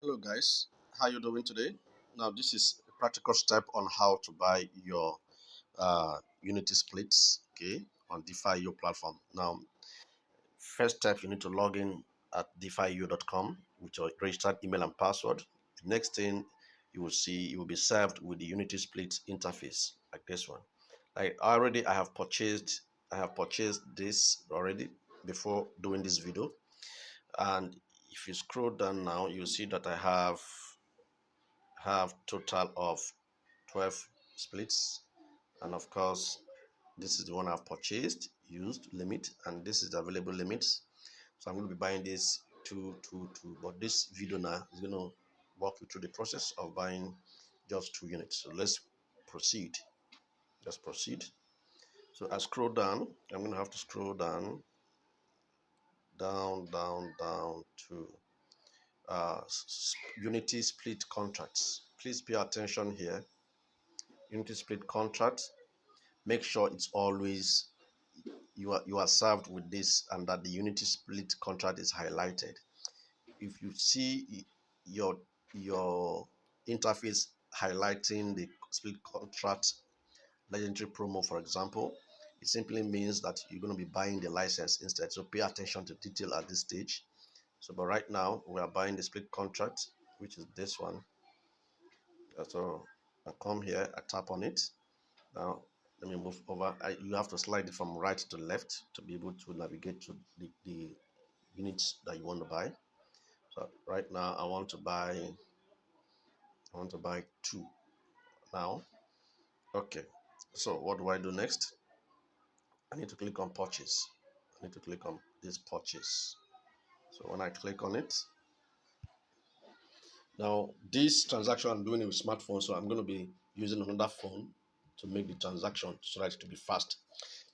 Hello guys, how you doing today? Now this is a practical step on how to buy your Unity splits, okay, on DeFi platform. Now, first step you need to log in at defiu.com with your registered email and password. The next thing you will see, you will be served with the Unity split interface like this one. I have purchased this already before doing this video, and if you scroll down now, you'll see that I have total of 12 splits, and of course this is the one I've purchased used limit, and this is the available limits. So I'm going to be buying this two, but this video now is going to walk you through the process of buying just 2 units. So let's proceed. So I scroll down. I'm going to have to scroll down to Unity split contracts. Please pay attention here. Unity split contract, make sure it's always you are served with this and that the Unity split contract is highlighted. If you see your interface highlighting the split contract legendary promo, for example, it simply means that you're going to be buying the license instead. So pay attention to detail at this stage. So but right now we are buying the split contract, which is this one. So I come here, I tap on it. Now, let me move over. You have to slide it from right to left to be able to navigate to the units that you want to buy. So right now, I want to buy two now. Okay. So what do I do next? I need to click on purchase. I need to click on this purchase. So when I click on it, now this transaction I'm doing it with smartphone, so I'm going to be using another phone to make the transaction so that it to be fast.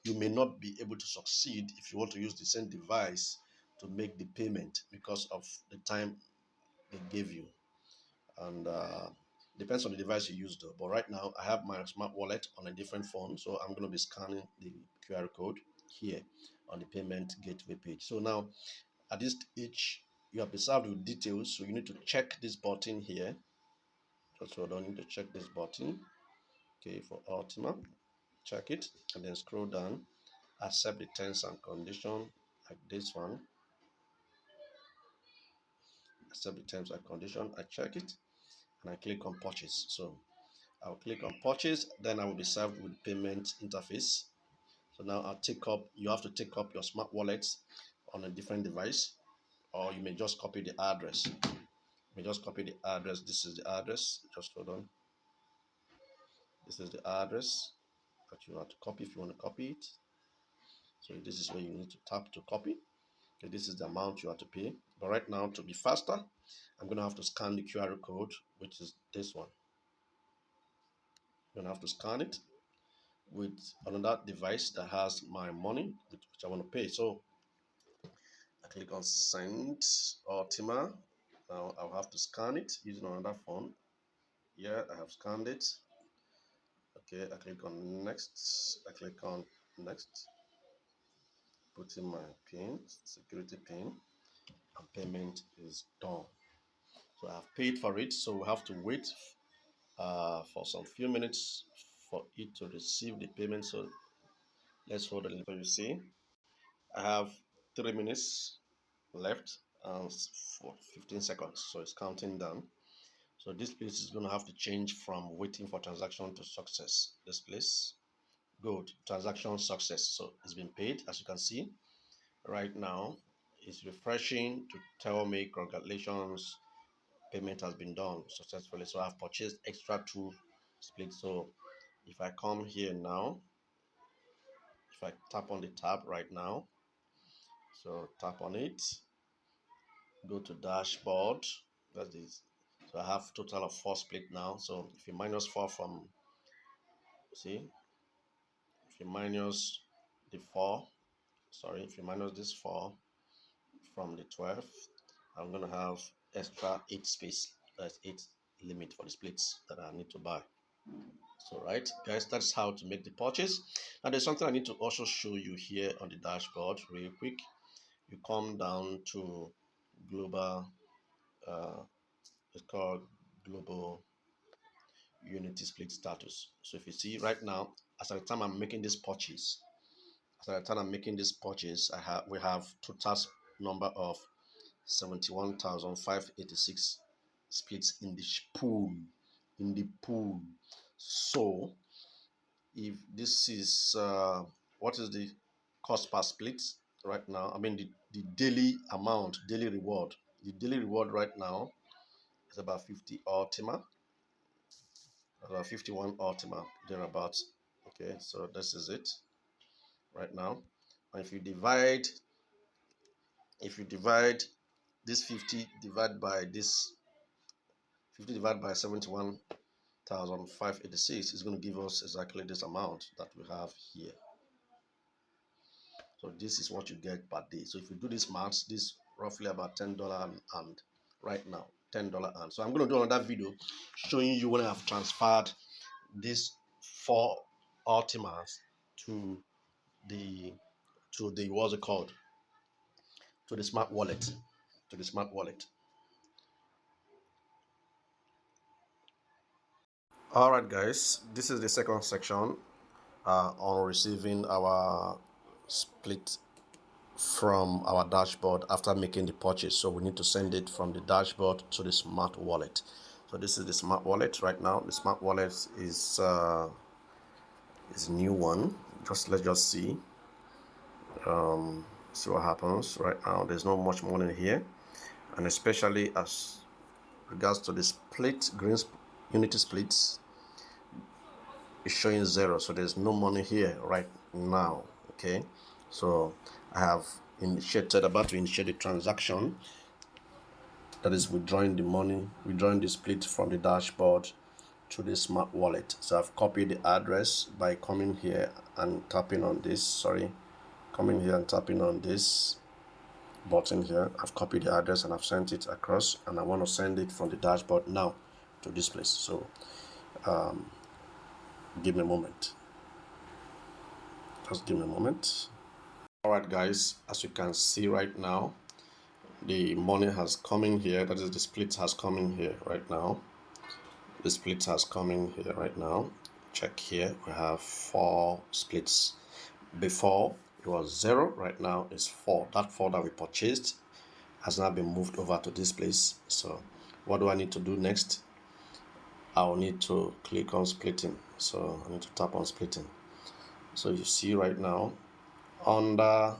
You may not be able to succeed if you want to use the same device to make the payment because of the time they gave you, and depends on the device you use though. But right now I have my smart wallet on a different phone, so I'm going to be scanning the QR code here on the payment gateway page. So now at this stage you have been served with details, so you need to check this button here. Just hold on, you need to check this button, okay, for Ultima. Check it and then scroll down, accept the terms and condition like this one. Accept the terms and condition. I check it and I click on purchase. So I'll click on purchase, then I will be served with payment interface. So now you have to take up your smart wallet on a different device, or you may just copy the address. This is the address. Just hold on. This is the address that you have to copy if you want to copy it. So this is where you need to tap to copy. Okay, this is the amount you have to pay. But right now, to be faster, I'm going to have to scan the QR code, which is this one. I'm going to have to scan it with another device that has my money, which I want to pay. So I click on send Ultima. Now I'll have to scan it using another phone. Yeah, I have scanned it. Okay, I click on next. I click on next. Put in my PIN, security PIN, and payment is done. So I've paid for it. So we have to wait for some few minutes for it to receive the payment. So let's hold it. So you see, I have 3 minutes left and for 15 seconds. So it's counting down. So this place is going to have to change from waiting for transaction to success. This place, good, transaction success. So it's been paid, as you can see. Right now, it's refreshing to tell me congratulations, payment has been done successfully. So I've purchased extra two splits. So if I come here now, if I tap on the tab right now, so tap on it, go to dashboard. That's this. So I have total of 4 split now. So if you minus 4 from, see, if you minus the 4, sorry, if you minus this 4 from the 12, I'm gonna have extra 8 space. That's 8 limit for the splits that I need to buy. So right, guys, that's how to make the purchase. Now there's something I need to also show you here on the dashboard real quick. You come down to global called global unity split status. So if you see right now, as at the time I'm making this purchase, we have total number of 71,586 splits in the pool. So if this is what is the cost per split right now? I mean the daily amount, daily reward. The daily reward right now is about 50 Ultima, about 51 Ultima thereabouts. Okay, so this is it right now. And if you divide this 50 divided by this 50 divided by 71,586 is going to give us exactly this amount that we have here. So this is what you get per day. So if you do this maths, this is roughly about $10 and right now, $10 and. So I'm going to do another video showing you when I've transferred these 4 Ultimas to the what's it called? To the smart wallet. All right, guys, this is the second section on receiving our split from our dashboard after making the purchase. So we need to send it from the dashboard to the smart wallet. So this is the smart wallet right now. The smart wallet is a new one. Let's just see what happens right now. There's not much money here, and especially as regards to the split green unity splits, it's showing 0, so there's no money here right now. Okay, so I have about to initiate the transaction, that is withdrawing the money, withdrawing the split from the dashboard to the smart wallet. So I've copied the address by coming here and tapping on this button here. I've copied the address and I've sent it across, and I want to send it from the dashboard now to this place. So give me a moment. Just give me a moment. All right, guys, as you can see right now, the money has come in here. That is, the split has come in here right now. The split has come in here right now. Check here, we have 4 splits. Before it was 0, right now it's 4. That 4 that we purchased has now been moved over to this place. So what do I need to do next? I'll need to click on splitting. So I need to tap on splitting. So you see right now under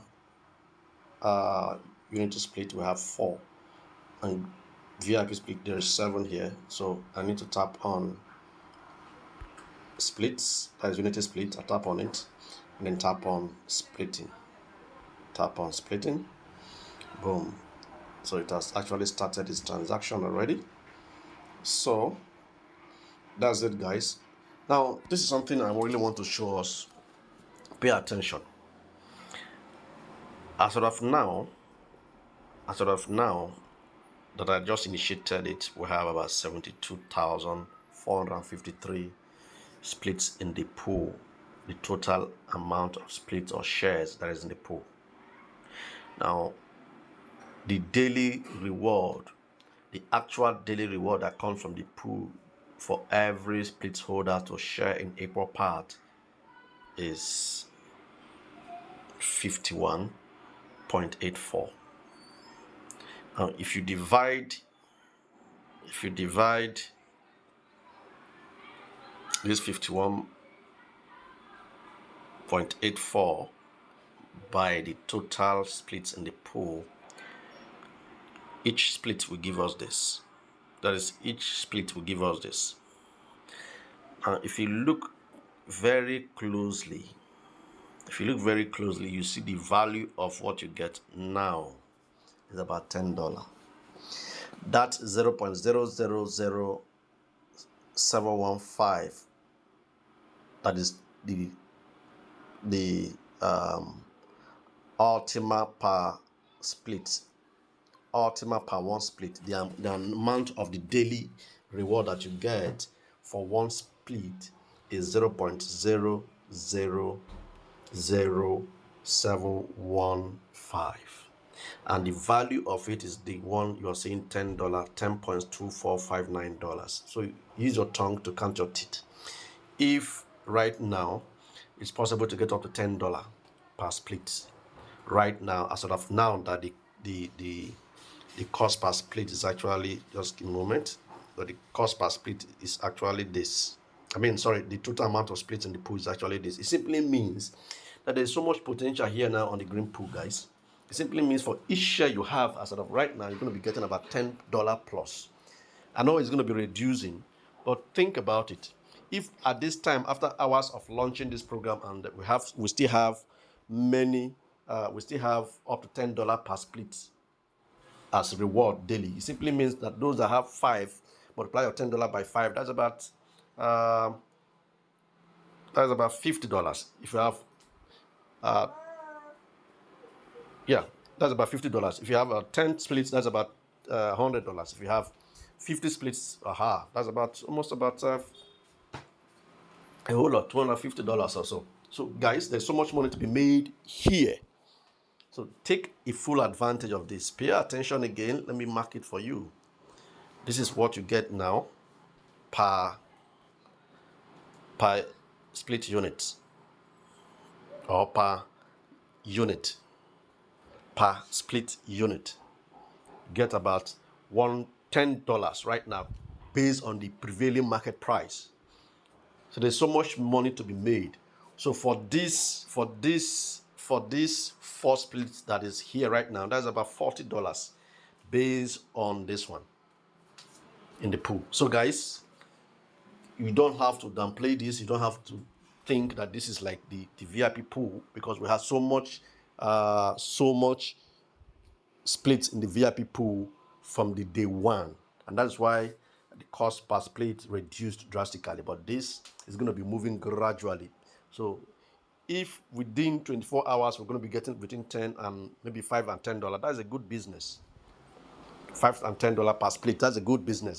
unity split we have 4, and VIP split there is 7 here. So I need to tap on splits, that is unity split. I tap on it and then tap on splitting. Boom. So it has actually started its transaction already. So that's it, guys. Now this is something I really want to show us. Pay attention. As of now that I just initiated it, we have about 72,453 splits in the pool. The total amount of splits or shares that is in the pool. Now, the daily reward, the actual daily reward that comes from the pool for every split holder to share in equal part is 51.84. Now, if you divide this 51.84 by the total splits in the pool, each split will give us this. That is, each split will give us this. Now, if you look very closely, you see the value of what you get now is about $10. That 0.000715, that is the Ultima per split, Ultima per 1 split, the amount of the daily reward that you get for 1 split is 0.00715. and the value of it is the one you're seeing, $10, $10.2459. So use your tongue to count your teeth. If right now it's possible to get up to $10 per split, right now, as of now, that the cost per split is actually, just a moment, but the cost per split is actually this. I mean, sorry, the total amount of splits in the pool is actually this. It simply means that there's so much potential here now on the green pool, guys. It simply means for each share you have as of right now, you're going to be getting about $10 plus. I know it's going to be reducing, but think about it. If at this time, after hours of launching this program, and we still have we still have up to $10 per split as reward daily. It simply means that those that have 5, multiply your $10 by 5, that's about $50. If you have yeah, that's about $50. If you have 10 splits, that's about $100. If you have 50 splits, that's about almost about a whole lot, $250 or so. So guys, there's so much money to be made here. So take a full advantage of this. Pay attention again. Let me mark it for you. This is what you get now per split unit, or per unit, per split unit. Get about $10 right now based on the prevailing market price. So there's so much money to be made. So for this 4 splits that is here right now, that's about $40 based on this one in the pool. So guys, you don't have to downplay this. You don't have to think that this is like the VIP pool, because we have so much splits in the VIP pool from the day one, and that's why the cost per split reduced drastically. But this is going to be moving gradually. So if within 24 hours we're going to be getting between 10 and maybe $5 and $10, that's a good business. $5 and $10 per split, that's a good business.